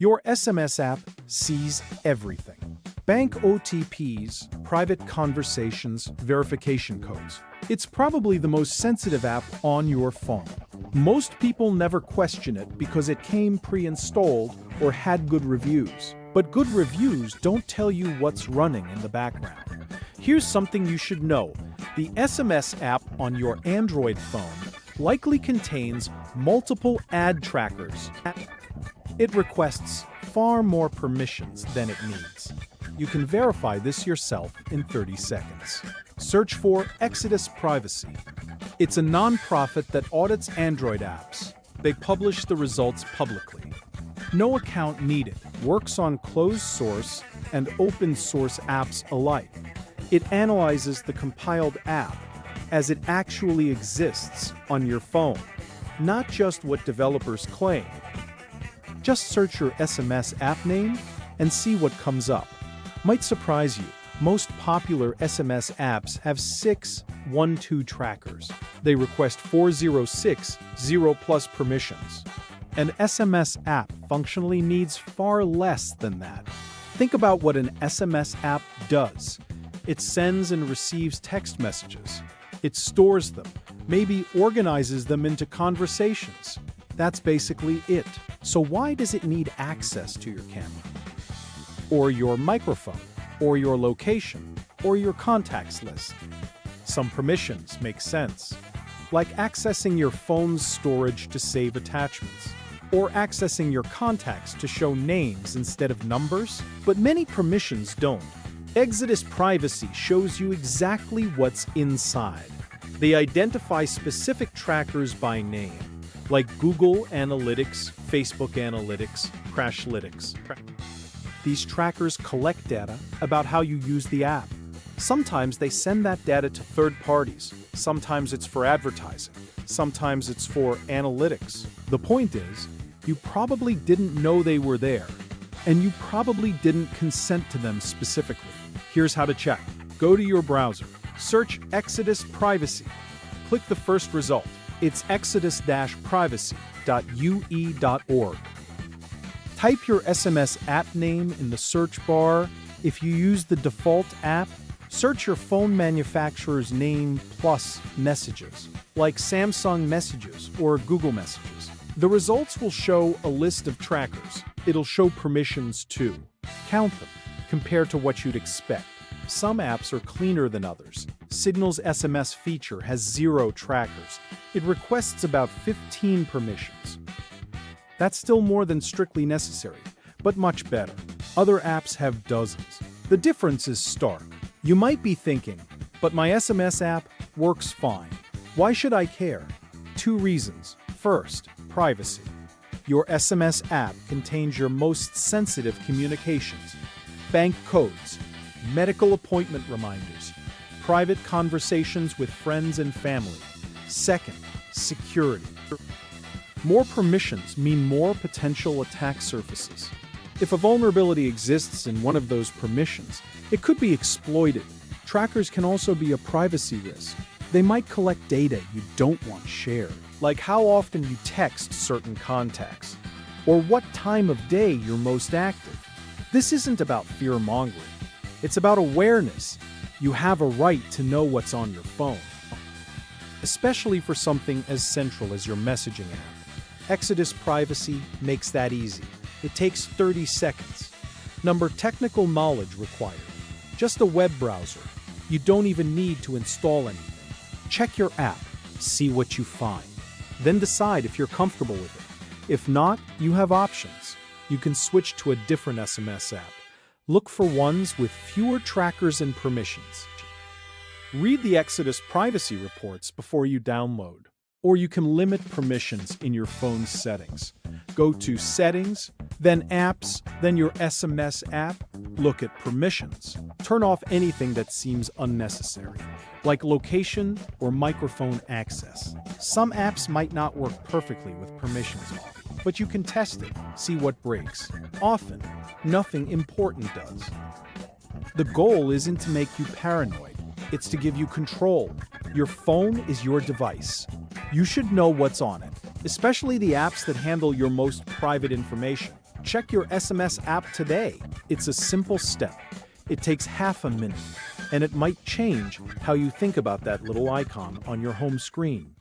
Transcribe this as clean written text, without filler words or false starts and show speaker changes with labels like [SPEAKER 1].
[SPEAKER 1] Your SMS app sees everything. Bank OTPs, private conversations, verification codes. It's probably the most sensitive app on your phone. Most people never question it because it came pre-installed or had good reviews. But good reviews don't tell you what's running in the background. Here's something you should know. The SMS app on your Android phone likely contains multiple ad trackers. It requests far more permissions than it needs. You can verify this yourself in 30 seconds. Search for Exodus Privacy. It's a nonprofit that audits Android apps. They publish the results publicly. No account needed. Works on closed source and open source apps alike. It analyzes the compiled app as it actually exists on your phone, not just what developers claim. Just search your SMS app name and see what comes up. Might surprise you. Most popular SMS apps have 6 1-2 trackers. They request 406 0+ permissions. An SMS app functionally needs far less than that. Think about what an SMS app does. It sends and receives text messages. It stores them, maybe organizes them into conversations. That's basically it. So why does it need access to your camera? Or your microphone? Or your location? Or your contacts list? Some permissions make sense, like accessing your phone's storage to save attachments, or accessing your contacts to show names instead of numbers, but many permissions don't. Exodus Privacy shows you exactly what's inside. They identify specific trackers by name, like Google Analytics, Facebook Analytics, Crashlytics. These trackers collect data about how you use the app. Sometimes they send that data to third parties. Sometimes it's for advertising. Sometimes it's for analytics. The point is, you probably didn't know they were there, and you probably didn't consent to them specifically. Here's how to check. Go to your browser. Search Exodus Privacy. Click the first result. It's exodus-privacy.ue.org. Type your SMS app name in the search bar. If you use the default app, search your phone manufacturer's name plus messages, like Samsung Messages or Google Messages. The results will show a list of trackers. It'll show permissions too. Count them. Compare to what you'd expect. Some apps are cleaner than others. Signal's SMS feature has 0 trackers. It requests about 15 permissions. That's still more than strictly necessary, but much better. Other apps have dozens. The difference is stark. You might be thinking, but my SMS app works fine. Why should I care? 2 reasons. First, privacy. Your SMS app contains your most sensitive communications, bank codes, medical appointment reminders, private conversations with friends and family. Second, security. More permissions mean more potential attack surfaces. If a vulnerability exists in one of those permissions, it could be exploited. Trackers can also be a privacy risk. They might collect data you don't want shared, like how often you text certain contacts, or what time of day you're most active. This isn't about fear-mongering. It's about awareness. You have a right to know what's on your phone, especially for something as central as your messaging app. Exodus Privacy makes that easy. It takes 30 seconds. Number technical knowledge required. Just a web browser. You don't even need to install anything. Check your app, see what you find. Then decide if you're comfortable with it. If not, you have options. You can switch to a different SMS app. Look for ones with fewer trackers and permissions. Read the Exodus privacy reports before you download. Or you can limit permissions in your phone's settings. Go to Settings, then Apps, then your SMS app. Look at Permissions. Turn off anything that seems unnecessary, like location or microphone access. Some apps might not work perfectly with permissions off, but you can test it, see what breaks. Often, nothing important does. The goal isn't to make you paranoid. It's to give you control. Your phone is your device. You should know what's on it, especially the apps that handle your most private information. Check your SMS app today. It's a simple step. It takes half a minute, and it might change how you think about that little icon on your home screen.